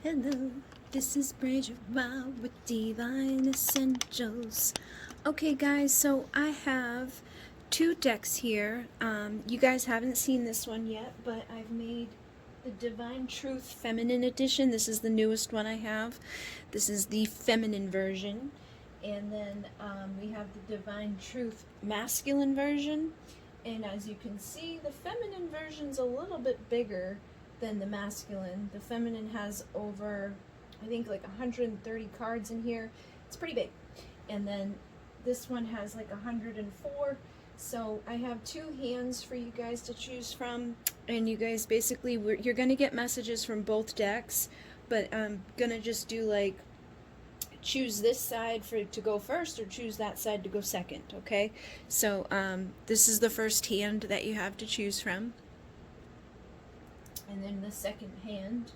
Hello, this is Bridget with Divine Essentials. Okay, guys, so I have two decks here. You guys haven't seen this one yet, but I've made the Divine Truth Feminine Edition. This is the newest one I have. This is the feminine version. And then we have the Divine Truth Masculine version. And as you can see, the feminine version's a little bit bigger than the masculine. The feminine has over, I think, like 130 cards in here. It's pretty big. And then this one has like 104. So I have two hands for you guys to choose from, and you guys basically, you're gonna get messages from both decks, but I'm gonna just do like choose this side to go first, or choose that side to go second. Okay, so this is the first hand that you have to choose from. And then the second hand.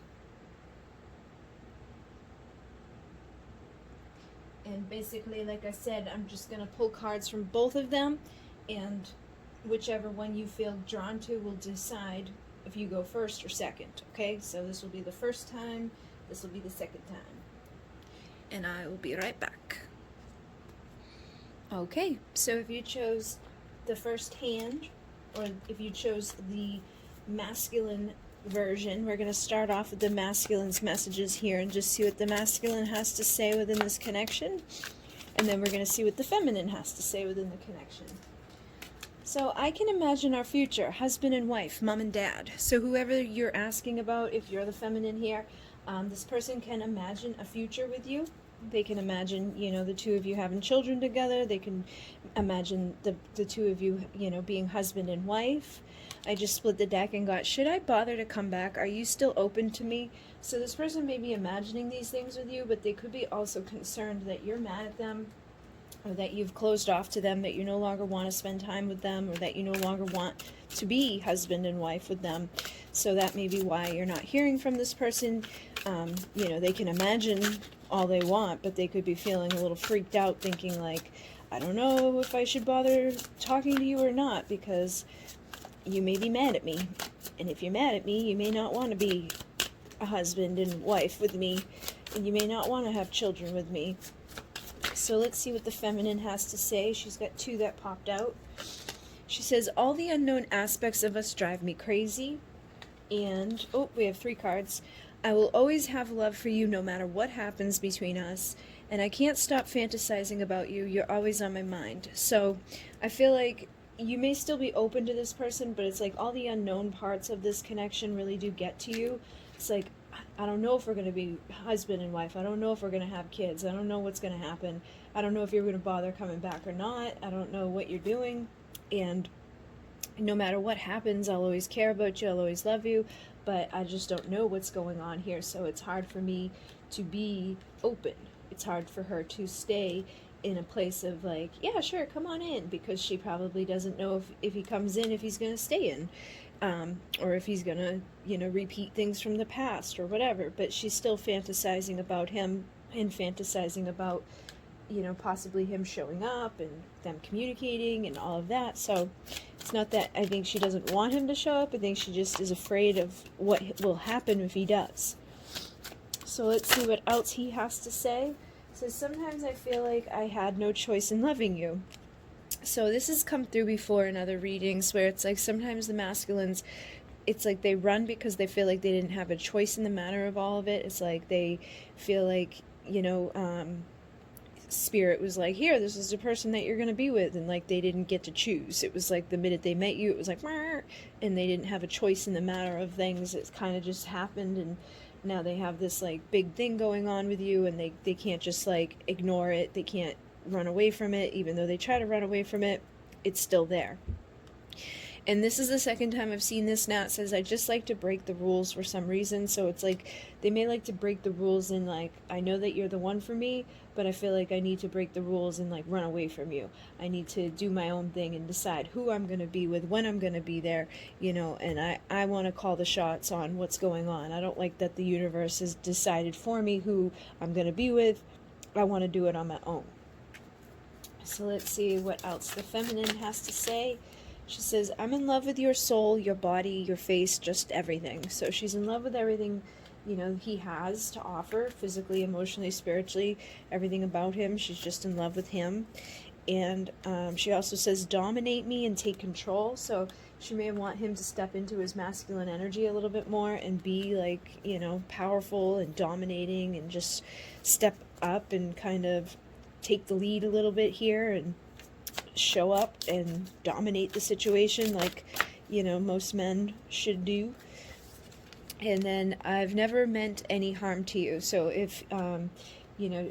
And basically, like I said, I'm just going to pull cards from both of them, and whichever one you feel drawn to will decide if you go first or second. Okay, so this will be the first time, this will be the second time. And I will be right back. Okay, so if you chose the first hand, or if you chose the masculine version, we're going to start off with the masculine's messages here and just see what the masculine has to say within this connection, and then we're going to see what the feminine has to say within the connection. So I can imagine our future, husband and wife, mom and dad. So whoever you're asking about, if you're the feminine here, this person can imagine a future with you. They can imagine, you know, the two of you having children together. They can imagine the two of you, you know, being husband and wife. I just split the deck and got, should I bother to come back? Are you still open to me? So this person may be imagining these things with you, but they could be also concerned that you're mad at them, or that you've closed off to them, that you no longer want to spend time with them, or that you no longer want to be husband and wife with them. So that may be why you're not hearing from this person. You know, they can imagine all they want, but they could be feeling a little freaked out, thinking like, I don't know if I should bother talking to you or not, because you may be mad at me. And if you're mad at me, you may not want to be a husband and wife with me, and you may not want to have children with me. So let's see what the feminine has to say. She's got two that popped out. She says, all the unknown aspects of us drive me crazy. And, oh, we have three cards. I will always have love for you no matter what happens between us. And I can't stop fantasizing about you. You're always on my mind. So I feel like you may still be open to this person, but it's like all the unknown parts of this connection really do get to you. It's like, I don't know if we're going to be husband and wife. I don't know if we're going to have kids. I don't know what's going to happen. I don't know if you're going to bother coming back or not. I don't know what you're doing. And no matter what happens, I'll always care about you. I'll always love you. But I just don't know what's going on here. So it's hard for me to be open. It's hard for her to stay in a place of like, yeah, sure, come on in. Because she probably doesn't know if he comes in, if he's going to stay in. Or if he's going to, you know, repeat things from the past or whatever. But she's still fantasizing about him and fantasizing about, you know, possibly him showing up and them communicating and all of that. So it's not that I think she doesn't want him to show up. I think she just is afraid of what will happen if he does. So let's see what else he has to say. It says, sometimes I feel like I had no choice in loving you. So this has come through before in other readings, where it's like sometimes the masculines, it's like they run because they feel like they didn't have a choice in the matter of all of it. It's like they feel like, you know, Spirit was like, here, this is the person that you're going to be with, and like they didn't get to choose. It was like the minute they met you, it was like, and they didn't have a choice in the matter of things. It kind of just happened, and now they have this like big thing going on with you, and they can't just like ignore it. They can't run away from it. Even though they try to run away from it, it's still there. And this is the second time I've seen this now. It says, I just like to break the rules for some reason. So it's like they may like to break the rules in like, I know that you're the one for me, but I feel like I need to break the rules and like run away from you. I need to do my own thing and decide who I'm going to be with, when I'm going to be there, you know, and I want to call the shots on what's going on. I don't like that the universe has decided for me who I'm going to be with. I want to do it on my own. So let's see what else the feminine has to say. She says, I'm in love with your soul, your body, your face, just everything. So she's in love with everything he has to offer physically, emotionally, spiritually, everything about him. She's just in love with him. And she also says, dominate me and take control. So she may want him to step into his masculine energy a little bit more and be like, powerful and dominating, and just step up and kind of take the lead a little bit here and show up and dominate the situation like, most men should do. And then, I've never meant any harm to you. So if,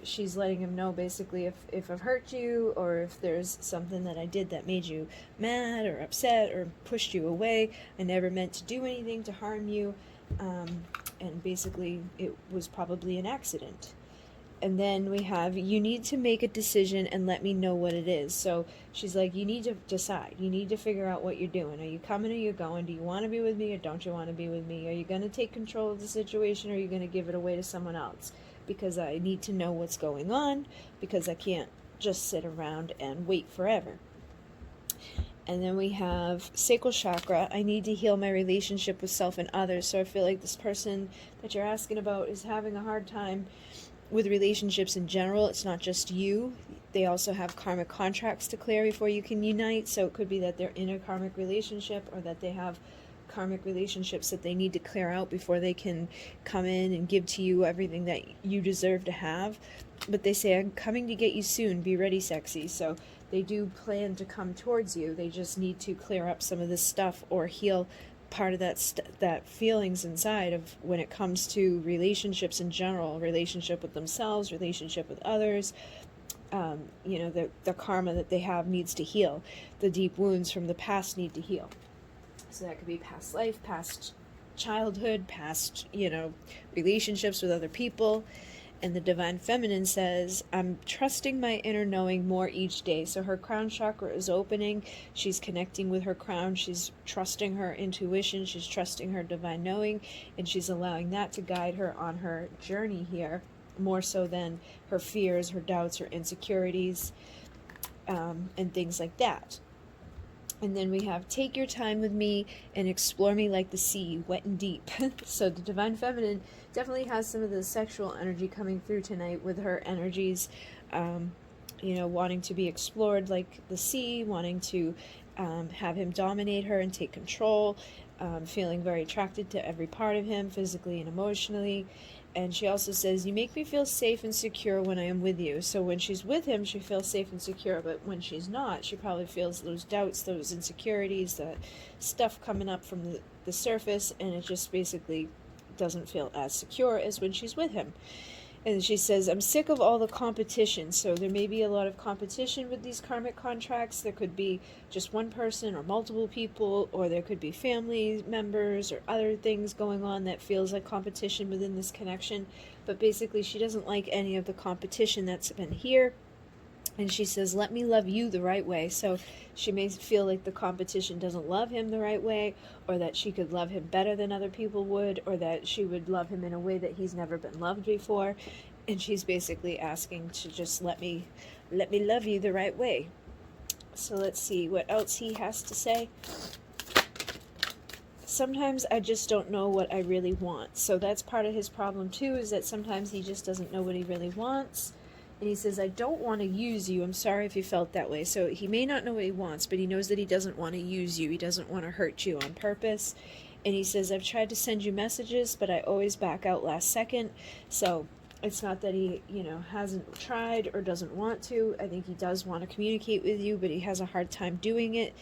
she's letting him know basically if I've hurt you, or if there's something that I did that made you mad or upset or pushed you away, I never meant to do anything to harm you. And basically it was probably an accident. And then we have, you need to make a decision and let me know what it is. So she's like, you need to decide. You need to figure out what you're doing. Are you coming or are you going? Do you want to be with me or don't you want to be with me? Are you going to take control of the situation, or are you going to give it away to someone else? Because I need to know what's going on, because I can't just sit around and wait forever. And then we have sacral chakra. I need to heal my relationship with self and others. So I feel like this person that you're asking about is having a hard time with relationships in general. It's not just you. They also have karmic contracts to clear before you can unite. So it could be that they're in a karmic relationship, or that they have karmic relationships that they need to clear out before they can come in and give to you everything that you deserve to have. But they say, I'm coming to get you soon. Be ready, sexy. So they do plan to come towards you. They just need to clear up some of this stuff, or heal part of that feelings inside of when it comes to relationships in general, relationship with themselves, relationship with others. The karma that they have needs to heal. The deep wounds from the past need to heal. So that could be past life, past childhood, past, relationships with other people. And the Divine Feminine says, I'm trusting my inner knowing more each day. So her crown chakra is opening. She's connecting with her crown. She's trusting her intuition. She's trusting her divine knowing. And she's allowing that to guide her on her journey here, more so than her fears, her doubts, her insecurities, and things like that. And then we have, take your time with me and explore me like the sea, wet and deep. So the Divine Feminine definitely has some of the sexual energy coming through tonight, with her energies, wanting to be explored like the sea, wanting to have him dominate her and take control, feeling very attracted to every part of him, physically and emotionally. And she also says, you make me feel safe and secure when I am with you. So when she's with him, she feels safe and secure. But when she's not, she probably feels those doubts, those insecurities, that stuff coming up from the surface. And it just basically doesn't feel as secure as when she's with him. And she says, I'm sick of all the competition. So there may be a lot of competition with these karmic contracts. There could be just one person or multiple people, or there could be family members or other things going on that feels like competition within this connection. But basically, she doesn't like any of the competition that's been here. And she says, let me love you the right way. So she may feel like the competition doesn't love him the right way, or that she could love him better than other people would, or that she would love him in a way that he's never been loved before. And she's basically asking to just let me love you the right way. So let's see what else he has to say. Sometimes I just don't know what I really want. So that's part of his problem too, is that sometimes he just doesn't know what he really wants. And he says, I don't want to use you. I'm sorry if you felt that way. So he may not know what he wants, but he knows that he doesn't want to use you. He doesn't want to hurt you on purpose. And he says, I've tried to send you messages, but I always back out last second. So it's not that he, hasn't tried or doesn't want to. I think he does want to communicate with you, but he has a hard time doing it.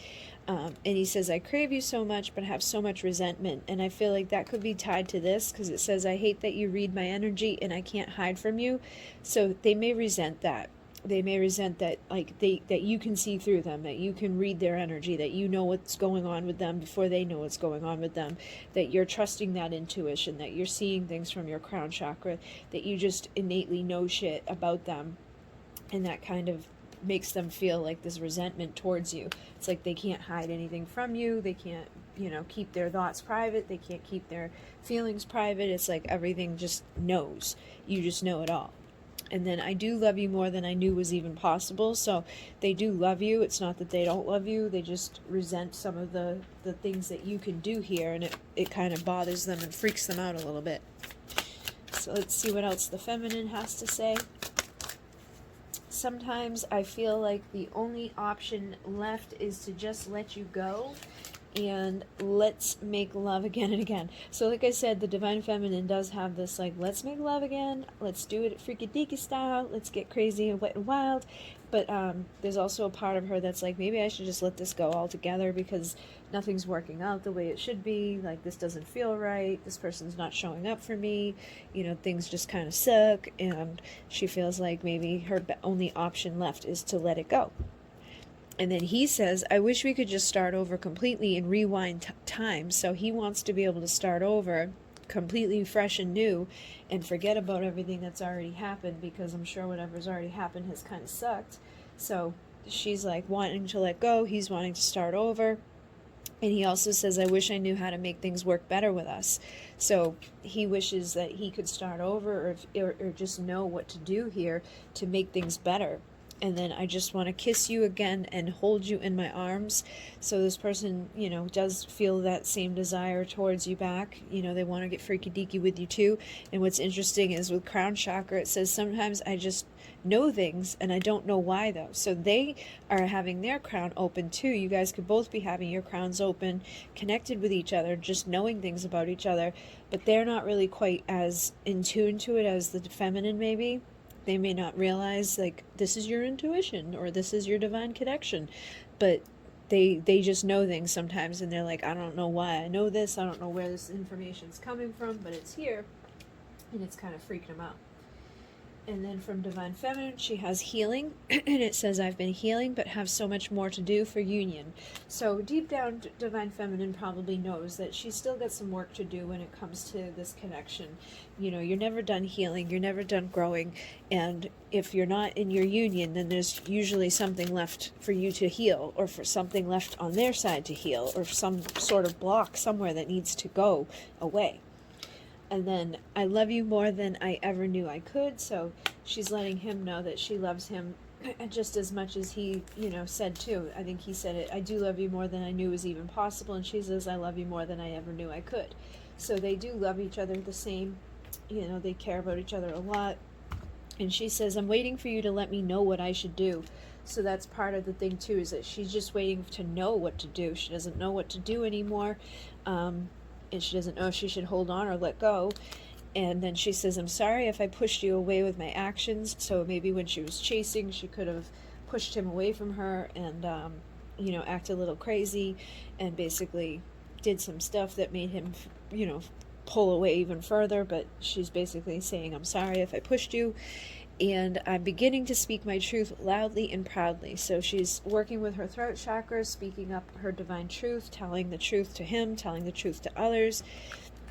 And he says, I crave you so much, but have so much resentment. And I feel like that could be tied to this, because it says, I hate that you read my energy and I can't hide from you. So they may resent that. They may resent that, that you can see through them, that you can read their energy, that you know what's going on with them before they know what's going on with them, that you're trusting that intuition, that you're seeing things from your crown chakra, that you just innately know shit about them. And that kind of makes them feel like this resentment towards you. It's like they can't hide anything from you. They can't, keep their thoughts private. They can't keep their feelings private. It's like everything just knows. You just know it all. And then, I do love you more than I knew was even possible. So they do love you. It's not that they don't love you. They just resent some of the things that you can do here. And it kind of bothers them and freaks them out a little bit. So let's see what else the feminine has to say. Sometimes I feel like the only option left is to just let you go and let's make love again and again. So like I said, the Divine Feminine does have this, like, let's make love again, let's do it freaky deaky style, let's get crazy and wet and wild. But there's also a part of her that's like, maybe I should just let this go altogether because nothing's working out the way it should be. Like, this doesn't feel right, this person's not showing up for me, you know, things just kind of suck, and she feels like maybe her only option left is to let it go. And then he says, I wish we could just start over completely and rewind time. So he wants to be able to start over completely fresh and new and forget about everything that's already happened, because I'm sure whatever's already happened has kind of sucked. So she's like wanting to let go. He's wanting to start over. And he also says, I wish I knew how to make things work better with us. So he wishes that he could start over or just know what to do here to make things better. And then I just want to kiss you again and hold you in my arms. So this person, you know, does feel that same desire towards you back. You know, they want to get freaky deaky with you too. And what's interesting is with crown chakra, it says sometimes I just know things and I don't know why though. So they are having their crown open too. You guys could both be having your crowns open, connected with each other, just knowing things about each other. But they're not really quite as in tune to it as the feminine maybe. They may not realize, like, this is your intuition or this is your divine connection, but they just know things sometimes, and they're like, I don't know why I know this, I don't know where this information's coming from, but it's here, and it's kind of freaking them out. And then from Divine Feminine, she has healing, and it says, I've been healing, but have so much more to do for union. So deep down, Divine Feminine probably knows that she's still got some work to do when it comes to this connection. You know, you're never done healing, you're never done growing, and if you're not in your union, then there's usually something left for you to heal, or for something left on their side to heal, or some sort of block somewhere that needs to go away. And then, I love you more than I ever knew I could. So she's letting him know that she loves him just as much as he, you know, said too. I think he said it, I do love you more than I knew was even possible. And she says, I love you more than I ever knew I could. So they do love each other the same. You know, they care about each other a lot. And she says, I'm waiting for you to let me know what I should do. So that's part of the thing too, is that she's just waiting to know what to do. She doesn't know what to do anymore. And she doesn't know if she should hold on or let go. And then she says, I'm sorry if I pushed you away with my actions. So maybe when she was chasing, she could have pushed him away from her and, you know, acted a little crazy and basically did some stuff that made him, you know, pull away even further. But she's basically saying, I'm sorry if I pushed you. And I'm beginning to speak my truth loudly and proudly. So she's working with her throat chakra, speaking up her divine truth, telling the truth to him, telling the truth to others.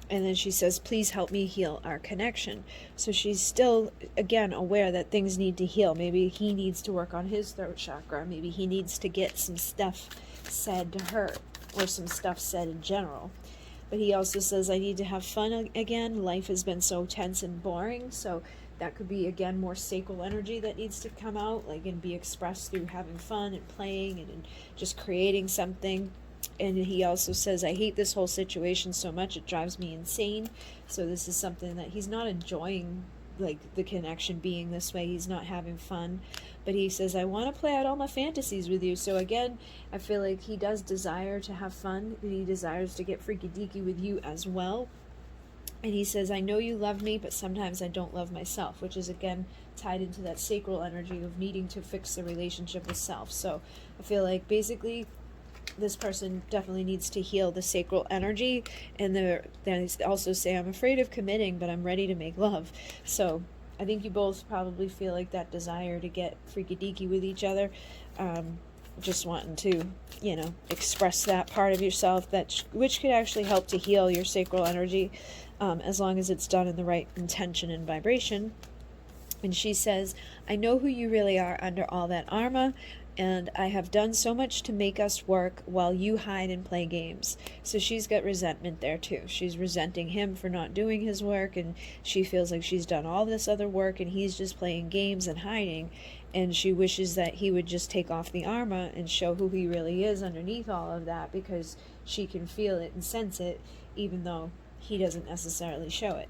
And then she says, please help me heal our connection. So she's still, again, aware that things need to heal. Maybe he needs to work on his throat chakra. Maybe he needs to get some stuff said to her, or some stuff said in general. But he also says, I need to have fun again. Life has been so tense and boring. So that could be, again, more sacral energy that needs to come out, like, and be expressed through having fun and playing and just creating something. And he also says, I hate this whole situation so much, it drives me insane. So this is something that he's not enjoying, like, the connection being this way. He's not having fun. But he says, I want to play out all my fantasies with you. So again, I feel like he does desire to have fun, and he desires to get freaky deaky with you as well. And he says, I know you love me, but sometimes I don't love myself, which is, again, tied into that sacral energy of needing to fix the relationship with self. So I feel like basically this person definitely needs to heal the sacral energy. And they also say, I'm afraid of committing, but I'm ready to make love. So I think you both probably feel like that desire to get freaky deaky with each other. Just wanting to, you know, express that part of yourself, which could actually help to heal your sacral energy, as long as it's done in the right intention and vibration. And she says, I know who you really are under all that armor, and I have done so much to make us work while you hide and play games. So she's got resentment there too. She's resenting him for not doing his work, and she feels like she's done all this other work and he's just playing games and hiding. And she wishes that he would just take off the armor and show who he really is underneath all of that, because she can feel it and sense it, even though he doesn't necessarily show it.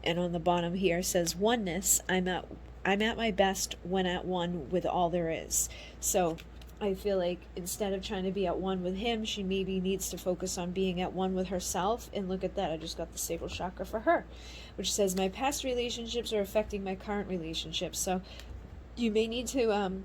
And on the bottom here says oneness. I'm at my best when at one with all there is. So I feel like instead of trying to be at one with him, she maybe needs to focus on being at one with herself. And look at that, I just got the sacral chakra for her, which says my past relationships are affecting my current relationships. So you may need to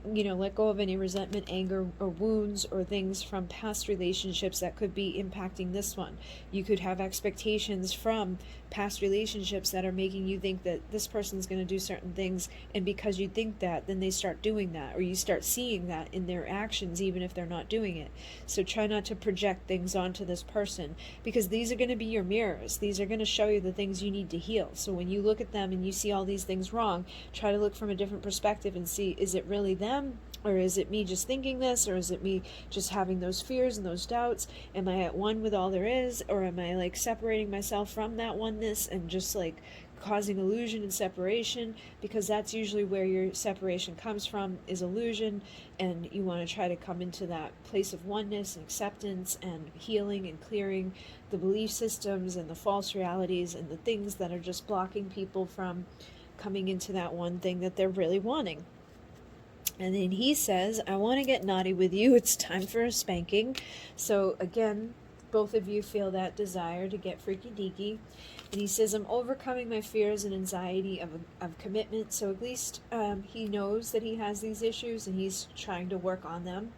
let go of any resentment, anger, or wounds or things from past relationships that could be impacting this one. You could have expectations from past relationships that are making you think that this person's going to do certain things, and because you think that, then they start doing that, or you start seeing that in their actions even if they're not doing it. So try not to project things onto this person, because these are going to be your mirrors. These are going to show you the things you need to heal. So when you look at them and you see all these things wrong, try to look from a different perspective and see, is it really them? Or is it me just thinking this? Or is it me just having those fears and those doubts? Am I at one with all there is? Or am I like separating myself from that oneness and just like causing illusion and separation? Because that's usually where your separation comes from, is illusion. And you want to try to come into that place of oneness and acceptance and healing and clearing the belief systems and the false realities and the things that are just blocking people from coming into that one thing that they're really wanting. And then he says, I want to get naughty with you. It's time for a spanking. So again, both of you feel that desire to get freaky deaky. And he says, I'm overcoming my fears and anxiety of commitment. So at least he knows that he has these issues and he's trying to work on them.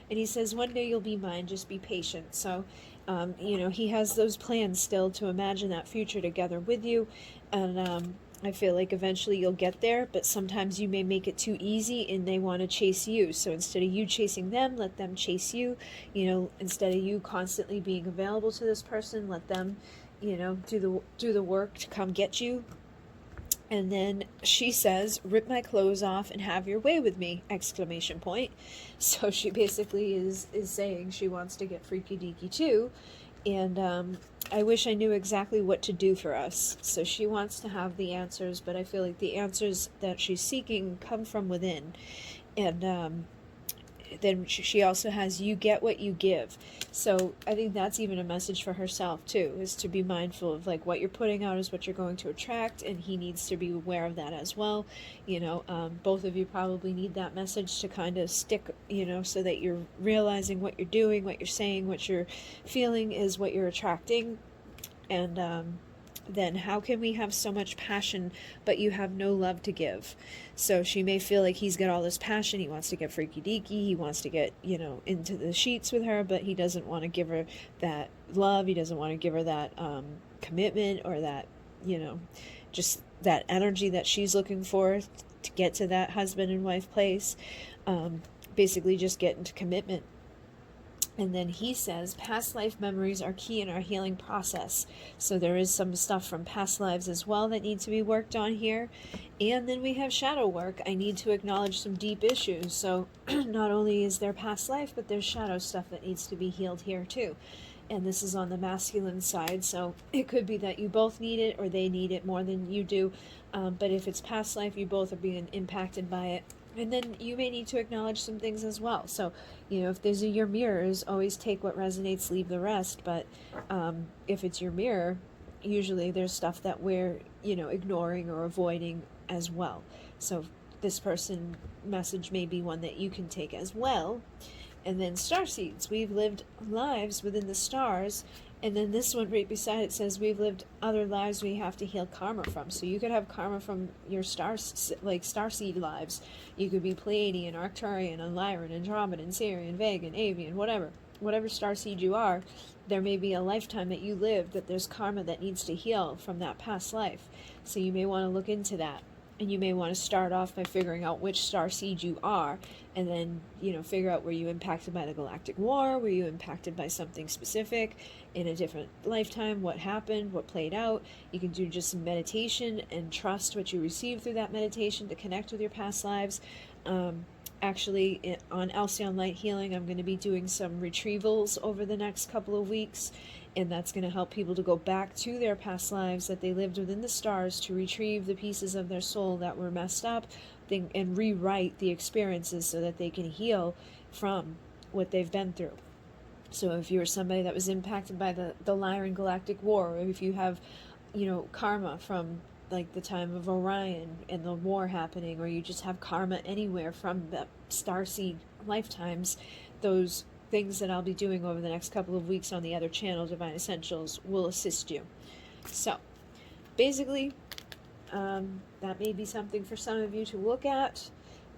And he says, one day you'll be mine. Just be patient. So, he has those plans still to imagine that future together with you. And I feel like eventually you'll get there, but sometimes you may make it too easy and they want to chase you. So instead of you chasing them, let them chase you. Instead of you constantly being available to this person, let them, do the work to come get you. And then she says, rip my clothes off and have your way with me, ! So she basically is saying she wants to get freaky deaky too. And I wish I knew exactly what to do for us. So she wants to have the answers, but I feel like the answers that she's seeking come from within. And then she also has, you get what you give. So I think that's even a message for herself too, is to be mindful of like what you're putting out is what you're going to attract, and he needs to be aware of that as well. Both of you probably need that message to kind of stick, so that you're realizing what you're doing, what you're saying, what you're feeling is what you're attracting. And then how can we have so much passion but you have no love to give? So she may feel like he's got all this passion, he wants to get freaky deaky, he wants to get into the sheets with her, but he doesn't want to give her that love, he doesn't want to give her that commitment, or that just that energy that she's looking for to get to that husband and wife place. Basically just get into commitment. And then he says, past life memories are key in our healing process. So there is some stuff from past lives as well that needs to be worked on here. And then we have shadow work. I need to acknowledge some deep issues. So not only is there past life, but there's shadow stuff that needs to be healed here too. And this is on the masculine side. So it could be that you both need it, or they need it more than you do. But if it's past life, you both are being impacted by it. And then you may need to acknowledge some things as well. So, if these are your mirrors, always take what resonates, leave the rest. But if it's your mirror, usually there's stuff that we're, ignoring or avoiding as well. So this person message may be one that you can take as well. And then Starseeds, we've lived lives within the stars. And then this one right beside it says, we've lived other lives we have to heal karma from. So you could have karma from your starseed lives. You could be Pleiadian, Arcturian, Lyran, Andromedan, Sirian, Vegan, Avian, whatever starseed you are. There may be a lifetime that you lived that there's karma that needs to heal from that past life. So you may want to look into that. And you may want to start off by figuring out which starseed you are, and then, figure out, were you impacted by the galactic war? Were you impacted by something specific in a different lifetime? What happened? What played out? You can do just some meditation and trust what you received through that meditation to connect with your past lives. Actually, on ALCYONE Light Healing, I'm going to be doing some retrievals over the next couple of weeks, and that's going to help people to go back to their past lives that they lived within the stars, to retrieve the pieces of their soul that were messed up, and rewrite the experiences so that they can heal from what they've been through. So if you're somebody that was impacted by the Lyran Galactic War, or if you have karma from like the time of Orion and the war happening, or you just have karma anywhere from the starseed lifetimes, those things that I'll be doing over the next couple of weeks on the other channel, Divine Essentials, will assist you. So basically, that may be something for some of you to look at.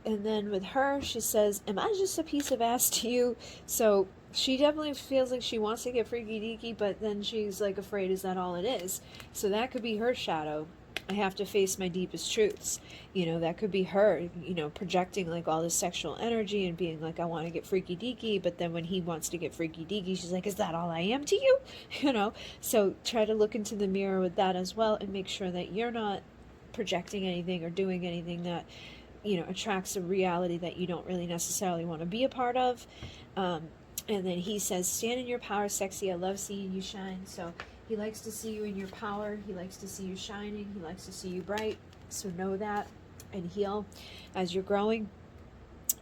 And then with her, she says, am I just a piece of ass to you? So she definitely feels like she wants to get freaky deaky, but then she's like afraid, is that all it is? So that could be her shadow. I have to face my deepest truths. That could be her, projecting like all this sexual energy and being like, I want to get freaky deaky, but then when he wants to get freaky deaky, she's like, is that all I am to you? So try to look into the mirror with that as well, and make sure that you're not projecting anything or doing anything that attracts a reality that you don't really necessarily want to be a part of. And then he says, stand in your power, sexy. I love seeing you shine. So he likes to see you in your power. He likes to see you shining. He likes to see you bright. So know that and heal as you're growing.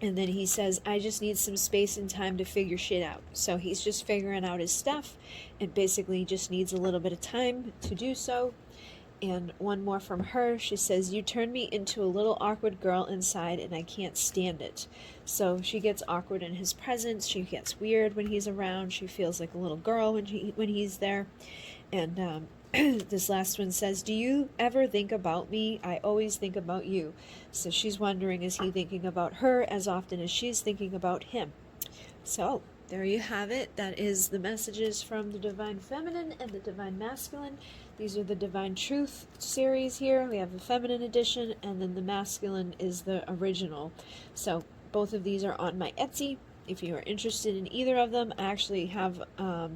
And then he says, I just need some space and time to figure shit out. So he's just figuring out his stuff and basically just needs a little bit of time to do so. And one more from her. She says, you turn me into a little awkward girl inside and I can't stand it. So she gets awkward in his presence. She gets weird when he's around. She feels like a little girl when he's there. And this last one says, do you ever think about me? I always think about you. So she's wondering, is he thinking about her as often as she's thinking about him? So there you have it. That is the messages from the Divine Feminine and the Divine Masculine. These are the Divine Truth series here. We have the Feminine edition, and then the Masculine is the original. So both of these are on my Etsy. If you are interested in either of them, I actually have a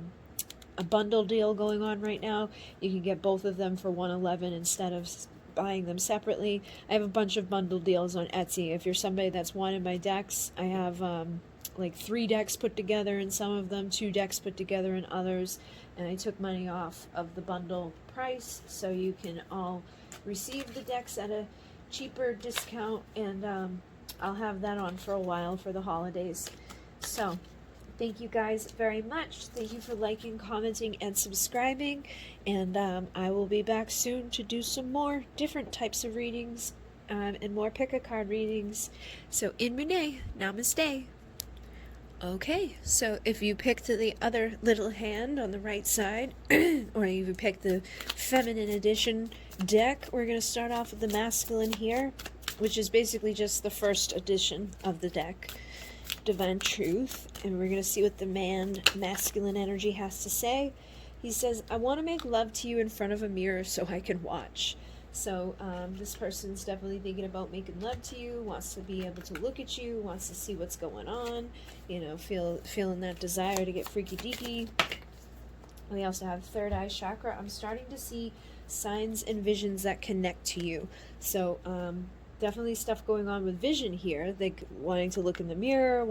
bundle deal going on right now. You can get both of them for $111 instead of buying them separately. I have a bunch of bundle deals on Etsy. If you're somebody that's wanted my decks, I have like 3 decks put together in some of them, 2 decks put together in others, and I took money off of the bundle price so you can all receive the decks at a cheaper discount, and I'll have that on for a while for the holidays. So thank you guys very much. Thank you for liking, commenting, and subscribing, and I will be back soon to do some more different types of readings and more pick-a-card readings. So in MUNAY, namaste. Okay, so if you picked the other little hand on the right side, or you picked the Feminine Edition deck, we're going to start off with the Masculine here, which is basically just the first edition of the deck, Divine Truth, and we're going to see what the masculine energy has to say. He says, I want to make love to you in front of a mirror so I can watch. So this person's definitely thinking about making love to you, wants to be able to look at you, wants to see what's going on, feeling that desire to get freaky deaky. We also have third eye chakra. I'm starting to see signs and visions that connect to you. So definitely stuff going on with vision here, like wanting to look in the mirror,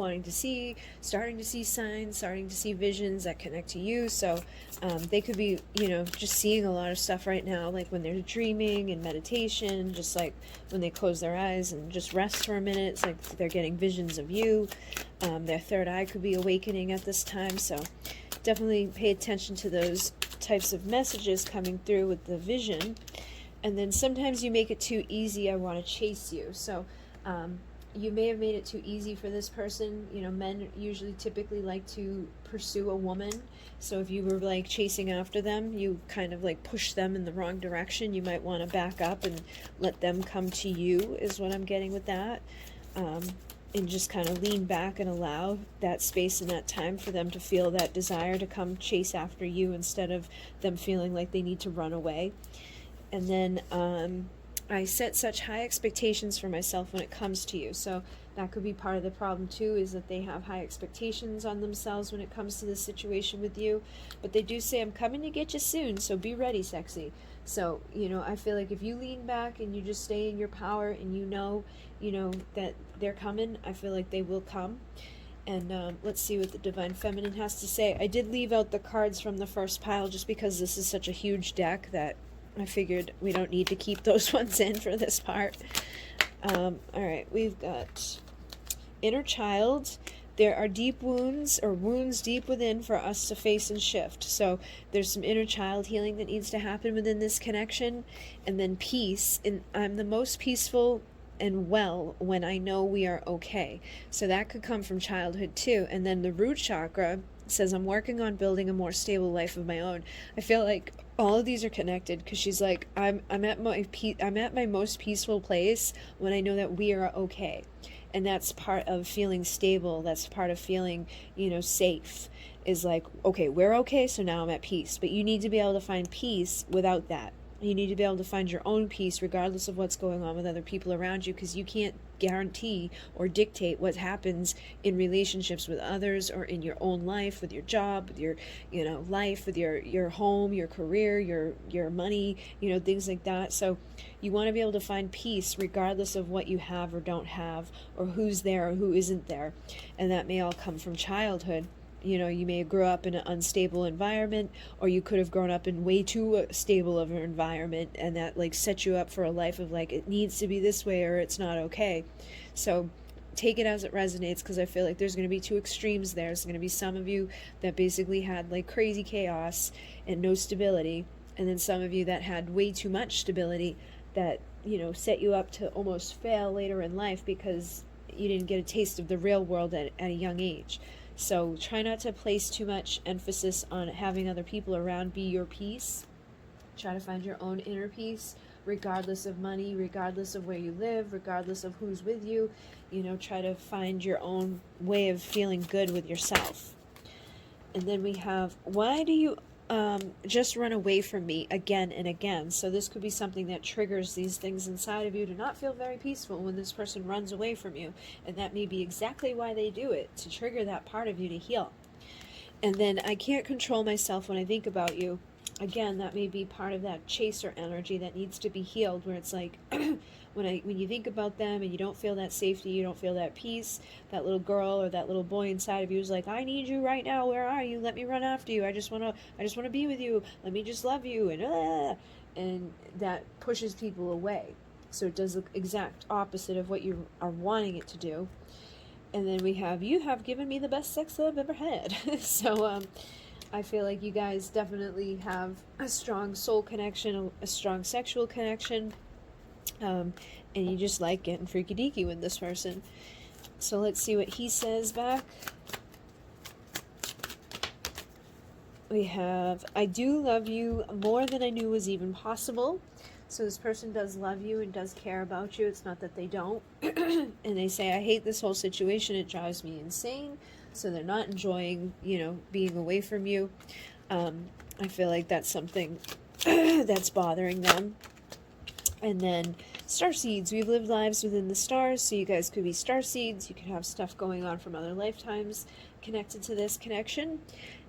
starting to see signs, starting to see visions that connect to you. So they could be, just seeing a lot of stuff right now, like when they're dreaming and meditation, just like when they close their eyes and just rest for a minute, it's like they're getting visions of you. Their third eye could be awakening at this time. So definitely pay attention to those types of messages coming through with the vision. And then sometimes you make it too easy, I want to chase you. So you may have made it too easy for this person. Men usually typically like to pursue a woman. So if you were like chasing after them, you kind of like push them in the wrong direction. You might want to back up and let them come to you, is what I'm getting with that. And just kind of lean back and allow that space and that time for them to feel that desire to come chase after you, instead of them feeling like they need to run away. And then I set such high expectations for myself when it comes to you. So that could be part of the problem too, is that they have high expectations on themselves when it comes to this situation with you. But they do say, I'm coming to get you soon, so be ready, sexy. So, I feel like if you lean back and you just stay in your power and you know that they're coming, I feel like they will come. And let's see what the Divine Feminine has to say. I did leave out the cards from the first pile just because this is such a huge deck that I figured we don't need to keep those ones in for this part. Alright, we've got Inner Child, there are deep wounds or wounds deep within for us to face and shift. So there's some inner child healing that needs to happen within this connection. And then peace. And I'm the most peaceful and well when I know we are okay. So that could come from childhood too. And then the root chakra says, I'm working on building a more stable life of my own. I feel like all of these are connected, because she's like, I'm at my most peaceful place when I know that we are okay. And that's part of feeling stable. That's part of feeling, safe, is like, okay, we're okay, so now I'm at peace. But you need to be able to find peace without that. You need to be able to find your own peace regardless of what's going on with other people around you, because you can't guarantee or dictate what happens in relationships with others, or in your own life, with your job, with your life, with your home, your career, your money, things like that. So you want to be able to find peace regardless of what you have or don't have, or who's there or who isn't there. And that may all come from childhood. You may grow up in an unstable environment, or you could have grown up in way too stable of an environment, and that set you up for a life of it needs to be this way or it's not okay. So take it as it resonates, because I feel like there's going to be two extremes there. There's going to be some of you that basically had crazy chaos and no stability, and then some of you that had way too much stability that set you up to almost fail later in life because you didn't get a taste of the real world at a young age. So try not to place too much emphasis on having other people around be your peace. Try to find your own inner peace, regardless of money, regardless of where you live, regardless of who's with you. Try to find your own way of feeling good with yourself. And then we have, why do you just run away from me again and again? So this could be something that triggers these things inside of you to not feel very peaceful when this person runs away from you. And that may be exactly why they do it, to trigger that part of you to heal. And then, I can't control myself when I think about you. Again, that may be part of that chaser energy that needs to be healed, where it's like, when you think about them and you don't feel that safety, you don't feel that peace, that little girl or that little boy inside of you is like, I need you right now. Where are you? Let me run after you. I just want to be with you. Let me just love you. And that pushes people away. So it does the exact opposite of what you are wanting it to do. And then we have, you have given me the best sex I've ever had. So I feel like you guys definitely have a strong soul connection, a strong sexual connection. And you just like getting freaky deaky with this person. So let's see what he says back. We have, I do love you more than I knew was even possible. So this person does love you and does care about you. It's not that they don't. And they say, I hate this whole situation. It drives me insane. So they're not enjoying, being away from you. I feel like that's something that's bothering them. And then Starseeds, we've lived lives within the stars, so you guys could be Starseeds. You could have stuff going on from other lifetimes connected to this connection.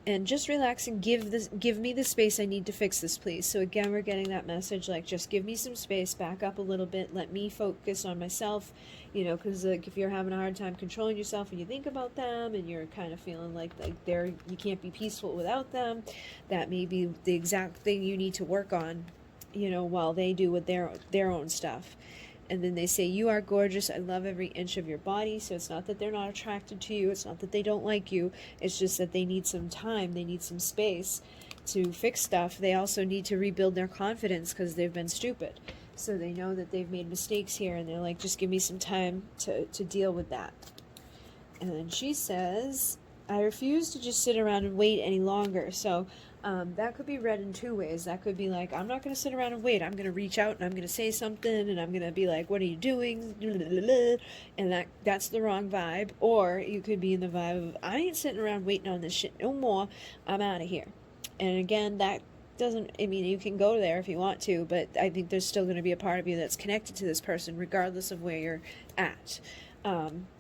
And just relax and give me the space I need to fix this, please. So again, we're getting that message, just give me some space, back up a little bit, let me focus on myself, because if you're having a hard time controlling yourself and you think about them and you're kind of feeling like you can't be peaceful without them, that may be the exact thing you need to work on, while they do with their own stuff. And then they say, you are gorgeous. I love every inch of your body. So it's not that they're not attracted to you. It's not that they don't like you. It's just that they need some time. They need some space to fix stuff. They also need to rebuild their confidence because they've been stupid. So they know that they've made mistakes here. And they're like, just give me some time to deal with that. And then she says, I refuse to just sit around and wait any longer. So that could be read in two ways. That could be like, I'm not going to sit around and wait. I'm going to reach out and I'm going to say something and I'm going to be like, what are you doing? And that's the wrong vibe. Or you could be in the vibe of, I ain't sitting around waiting on this shit no more. I'm out of here. And again, that doesn't, you can go there if you want to, but I think there's still going to be a part of you that's connected to this person regardless of where you're at,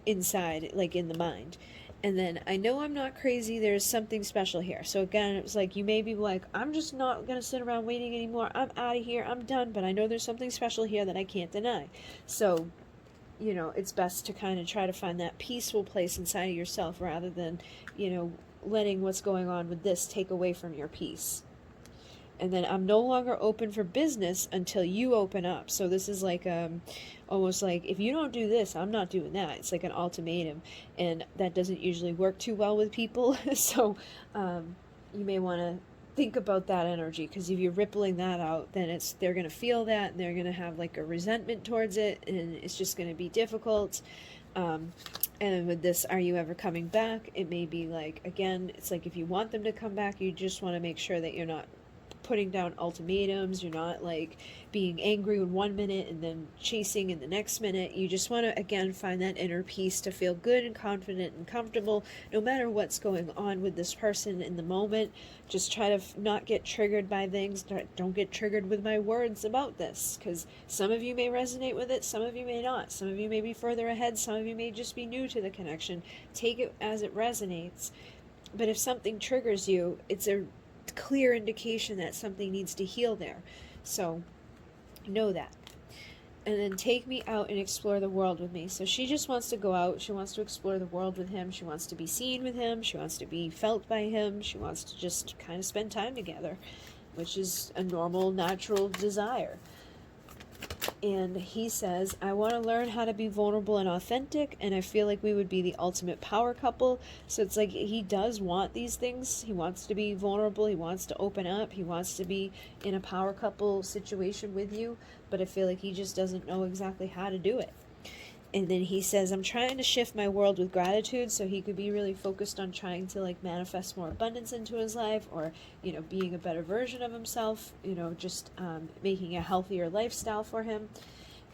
inside, in the mind. And then, I know I'm not crazy, there's something special here. So again, it was like, you may be like, I'm just not going to sit around waiting anymore. I'm out of here. I'm done. But I know there's something special here that I can't deny. So, it's best to kind of try to find that peaceful place inside of yourself rather than, letting what's going on with this take away from your peace. And then I'm no longer open for business until you open up. So this is like almost like, if you don't do this, I'm not doing that. It's like an ultimatum, and that doesn't usually work too well with people. So you may want to think about that energy, because if you're rippling that out, then they're going to feel that, and they're going to have like a resentment towards it, and it's just going to be difficult. And with this, are you ever coming back? It may be like, again, it's like if you want them to come back, you just want to make sure that you're not putting down ultimatums. You're not like being angry in 1 minute and then chasing in the next minute. You just want to, again, find that inner peace to feel good and confident and comfortable no matter what's going on with this person in the moment. Just try to not get triggered by things. Don't get triggered with my words about this, because some of you may resonate with it, some of you may not. Some of you may be further ahead, some of you may just be new to the connection. Take it as it resonates. But if something triggers you, it's a clear indication that something needs to heal there. So know that. And then take me out and explore the world with me. So she just wants to go out. She wants to explore the world with him. She wants to be seen with him. She wants to be felt by him. She wants to just kind of spend time together, which is a normal, natural desire. And he says, I want to learn how to be vulnerable and authentic, and I feel like we would be the ultimate power couple. So it's like he does want these things. He wants to be vulnerable. He wants to open up. He wants to be in a power couple situation with you, but I feel like he just doesn't know exactly how to do it. And then he says, I'm trying to shift my world with gratitude, so he could be really focused on trying to like manifest more abundance into his life, or, you know, being a better version of himself, you know, just making a healthier lifestyle for him.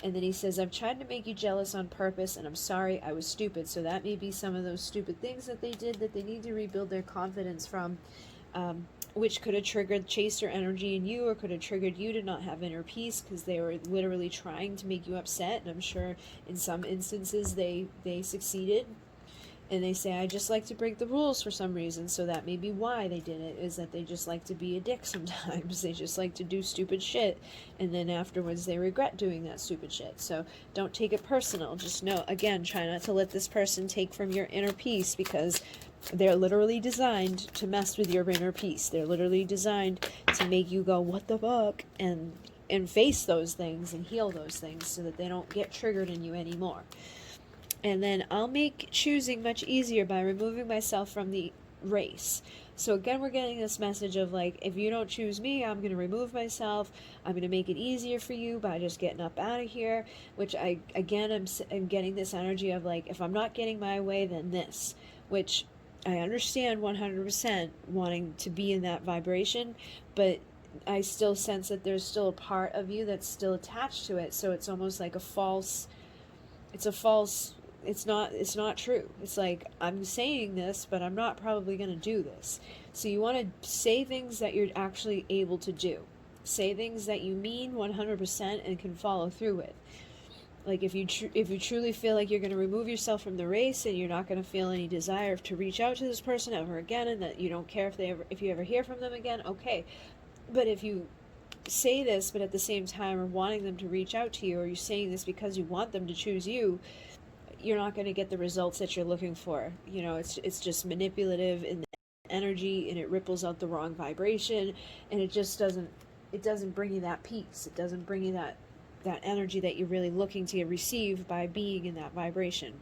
And then he says, I've tried to make you jealous on purpose, and I'm sorry, I was stupid. So that may be some of those stupid things that they did that they need to rebuild their confidence from, which could have triggered chaser energy in you, or could have triggered you to not have inner peace, because they were literally trying to make you upset. And I'm sure in some instances they succeeded. And they say, I just like to break the rules for some reason. So that may be why they did it, is that they just like to be a dick sometimes. They just like to do stupid shit, and then afterwards they regret doing that stupid shit. So don't take it personal. Just know, again, try not to let this person take from your inner peace, because they're literally designed to mess with your inner peace. They're literally designed to make you go, what the fuck? And face those things and heal those things so that they don't get triggered in you anymore. And then I'll make choosing much easier by removing myself from the race. So again, we're getting this message of like, if you don't choose me, I'm going to remove myself. I'm going to make it easier for you by just getting up out of here, which I'm getting this energy of like, if I'm not getting my way, then this, which I understand 100% wanting to be in that vibration, but I still sense that there's still a part of you that's still attached to it. So it's almost like it's not true. It's like, I'm saying this, but I'm not probably going to do this. So you want to say things that you're actually able to do. Say things that you mean 100% and can follow through with. Like if you truly feel like you're going to remove yourself from the race, and you're not going to feel any desire to reach out to this person ever again, and that you don't care if you ever hear from them again, okay. But if you say this, but at the same time are wanting them to reach out to you, or you're saying this because you want them to choose you, you're not going to get the results that you're looking for. You know, it's just manipulative in the energy, and it ripples out the wrong vibration, and it doesn't bring you that peace. It doesn't bring you that energy that you're really looking to receive by being in that vibration.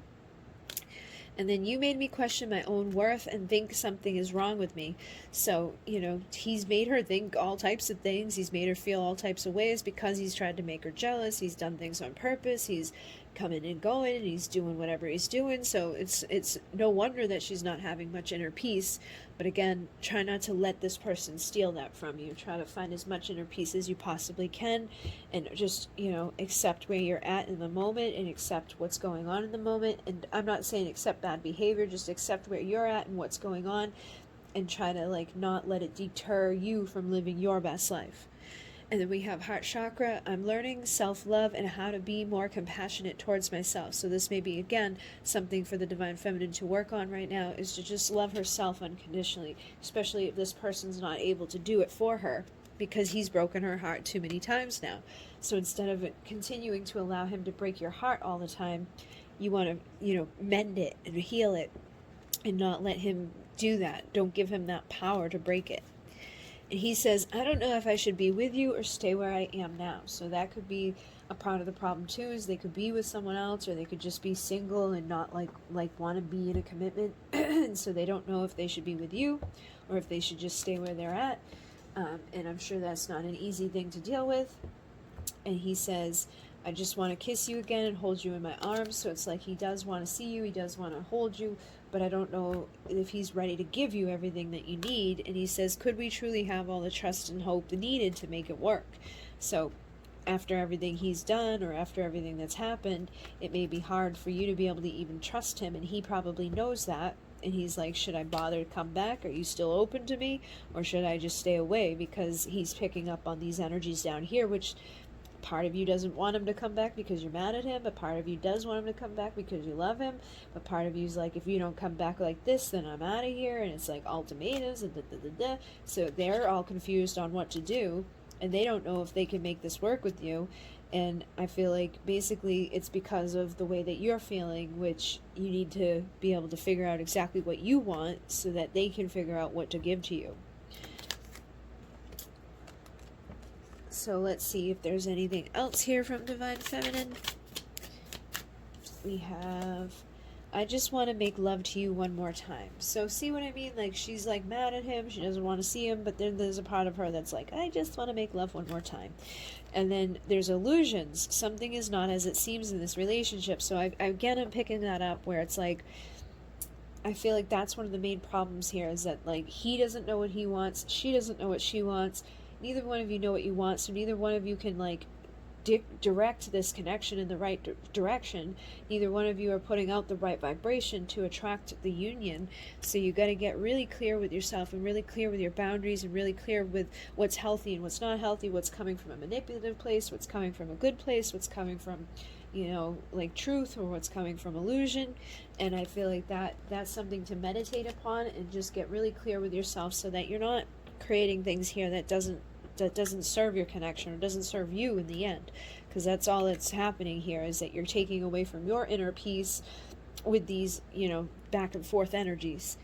And then you made me question my own worth and think something is wrong with me. So, you know, he's made her think all types of things. He's made her feel all types of ways because he's tried to make her jealous. He's done things on purpose. He's coming and going, and he's doing whatever he's doing. So it's no wonder that she's not having much inner peace. But again, try not to let this person steal that from you. Try to find as much inner peace as you possibly can, and just, you know, accept where you're at in the moment, and accept what's going on in the moment. And I'm not saying accept bad behavior, just accept where you're at and what's going on, and try to like not let it deter you from living your best life. And then we have heart chakra. I'm learning self-love and how to be more compassionate towards myself. So this may be, again, something for the Divine Feminine to work on right now, is to just love herself unconditionally, especially if this person's not able to do it for her because he's broken her heart too many times now. So instead of continuing to allow him to break your heart all the time, you want to, you know, mend it and heal it and not let him do that. Don't give him that power to break it. And he says, I don't know if I should be with you or stay where I am now. So that could be a part of the problem too, is they could be with someone else, or they could just be single and not like want to be in a commitment. And so they don't know if they should be with you or if they should just stay where they're at. And I'm sure that's not an easy thing to deal with. And he says, I just want to kiss you again and hold you in my arms. So it's like he does want to see you, he does want to hold you, but I don't know if he's ready to give you everything that you need. And he says, could we truly have all the trust and hope needed to make it work? So after everything he's done, or after everything that's happened, it may be hard for you to be able to even trust him, and he probably knows that. And he's like, should I bother to come back? Are you still open to me? Or should I just stay away? Because he's picking up on these energies down here, which part of you doesn't want him to come back because you're mad at him, but part of you does want him to come back because you love him. But part of you's like, if you don't come back like this, then I'm out of here. And it's like ultimatums and da. So they're all confused on what to do, and they don't know if they can make this work with you. And I feel like basically it's because of the way that you're feeling, which you need to be able to figure out exactly what you want so that they can figure out what to give to you. So let's see if there's anything else here from Divine Feminine. We have, I just want to make love to you one more time. So see what I mean? Like, she's like mad at him. She doesn't want to see him, but then there's a part of her that's like, I just want to make love one more time. And then there's illusions. Something is not as it seems in this relationship. So I'm picking that up, where it's like, I feel like that's one of the main problems here, is that like he doesn't know what he wants. She doesn't know what she wants. Neither one of you know what you want. So neither one of you can like direct this connection in the right direction. Neither one of you are putting out the right vibration to attract the union. So you got to get really clear with yourself, and really clear with your boundaries, and really clear with what's healthy and what's not healthy, what's coming from a manipulative place, what's coming from a good place, what's coming from, you know, like truth, or what's coming from illusion. And I feel like that's something to meditate upon, and just get really clear with yourself, so that you're not creating things here that doesn't serve your connection, or doesn't serve you in the end. Because that's all that's happening here, is that you're taking away from your inner peace with these, you know, back and forth energies.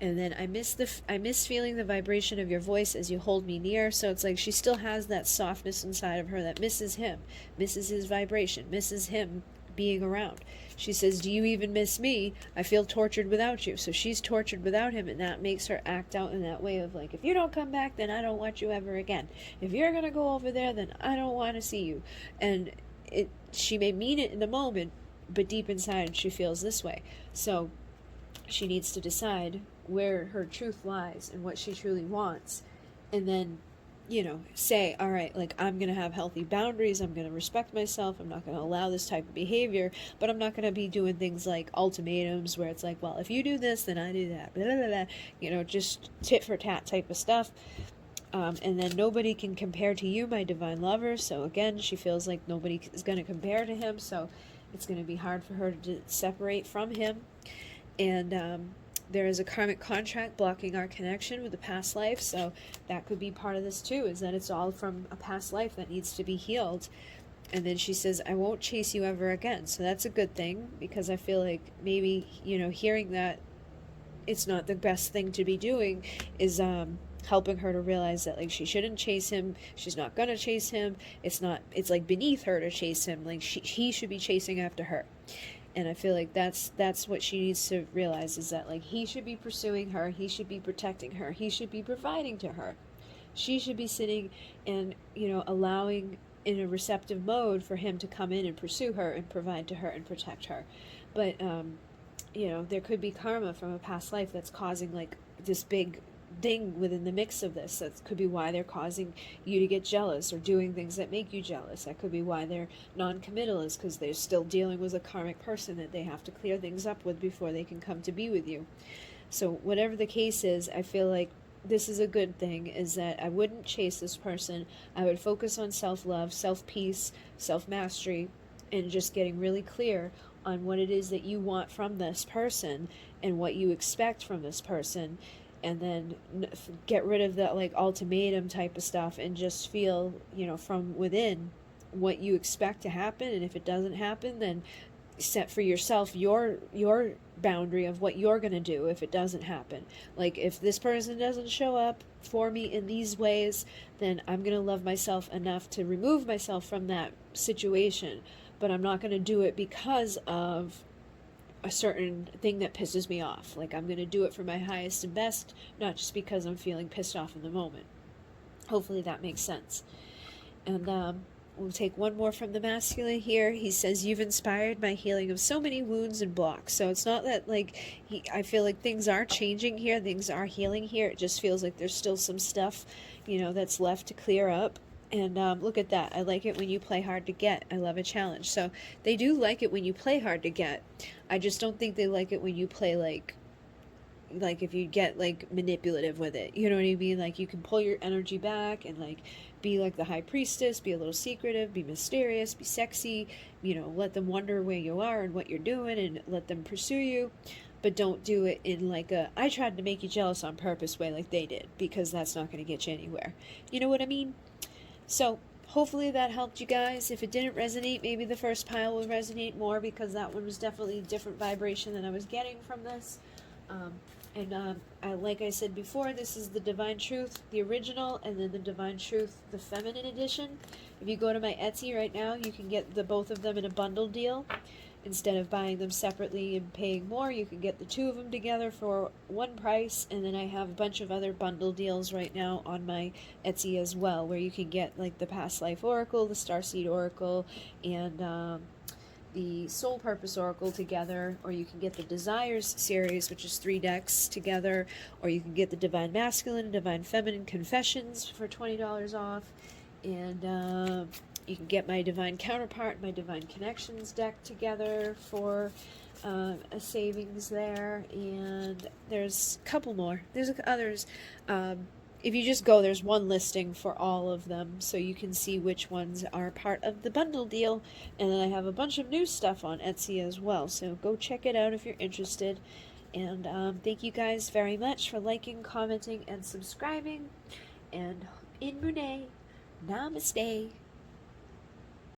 And then I miss feeling the vibration of your voice as you hold me near. So it's like she still has that softness inside of her that misses him, misses his vibration, misses him being around. She says, do you even miss me? I feel tortured without you. So she's tortured without him, and that makes her act out in that way of like, if you don't come back, then I don't want you ever again. If you're gonna go over there, then I don't want to see you. And she may mean it in the moment, but deep inside she feels this way. So she needs to decide where her truth lies and what she truly wants, and then, you know, say, all right, like, I'm going to have healthy boundaries, I'm going to respect myself, I'm not going to allow this type of behavior, but I'm not going to be doing things like ultimatums where it's like, well, if you do this, then I do that, blah, blah, blah, you know, just tit for tat type of stuff. And then nobody can compare to you, my divine lover. So again, she feels like nobody is going to compare to him, so it's going to be hard for her to separate from him. And there is a karmic contract blocking our connection with the past life, so that could be part of this too, is that it's all from a past life that needs to be healed. And then she says, I won't chase you ever again. So that's a good thing, because I feel like maybe, you know, hearing that it's not the best thing to be doing is helping her to realize that, like, she shouldn't chase him. She's not gonna chase him. It's like beneath her to chase him. Like, he should be chasing after her. And I feel like that's what she needs to realize, is that, like, he should be pursuing her, he should be protecting her, he should be providing to her. She should be sitting and, you know, allowing in a receptive mode for him to come in and pursue her and provide to her and protect her. But, you know, there could be karma from a past life that's causing, like, this big ding within the mix of this. That could be why they're causing you to get jealous, or doing things that make you jealous. That could be why they're non-committal, is because they're still dealing with a karmic person that they have to clear things up with before they can come to be with you. So whatever the case is, I feel like this is a good thing, is that I wouldn't chase this person. I would focus on self-love, self-peace, self-mastery, and just getting really clear on what it is that you want from this person and what you expect from this person. And then get rid of that, like, ultimatum type of stuff, and just feel, you know, from within what you expect to happen. And if it doesn't happen, then set for yourself your boundary of what you're going to do if it doesn't happen. Like, if this person doesn't show up for me in these ways, then I'm going to love myself enough to remove myself from that situation. But I'm not going to do it because of a certain thing that pisses me off. Like, I'm going to do it for my highest and best, not just because I'm feeling pissed off in the moment. Hopefully that makes sense. And we'll take one more from the masculine here. He says, you've inspired my healing of so many wounds and blocks. So it's not that, like, I feel like things are changing here, things are healing here. It just feels like there's still some stuff, that's left to clear up. And look at that. I like it when you play hard to get. I love a challenge. So they do like it when you play hard to get. I just don't think they like it when you play like if you get like manipulative with it. You know what I mean? Like, you can pull your energy back and like be like the high priestess, be a little secretive, be mysterious, be sexy, let them wonder where you are and what you're doing, and let them pursue you. But don't do it in like a, I tried to make you jealous on purpose way like they did, because that's not going to get you anywhere. You know what I mean? So hopefully that helped you guys. If it didn't resonate, maybe the first pile will resonate more, because that one was definitely a different vibration than I was getting from this. Like I said before, this is the Divine Truth, the original, and then the Divine Truth, the feminine edition. If you go to my Etsy right now, you can get the both of them in a bundle deal. Instead of buying them separately and paying more, you can get the two of them together for one price. And then I have a bunch of other bundle deals right now on my Etsy as well, where you can get like the Past Life Oracle, the Starseed Oracle, and the Soul Purpose Oracle together, or you can get the Desires series, which is 3 decks together, or you can get the Divine Masculine and Divine Feminine Confessions for $20 off, and you can get my Divine Counterpart, my Divine Connections deck together for a savings there, and there's a couple more. There's others. If you just go, there's one listing for all of them, so you can see which ones are part of the bundle deal. And then I have a bunch of new stuff on Etsy as well, so go check it out if you're interested. And thank you guys very much for liking, commenting, and subscribing. And in MUNAY, namaste.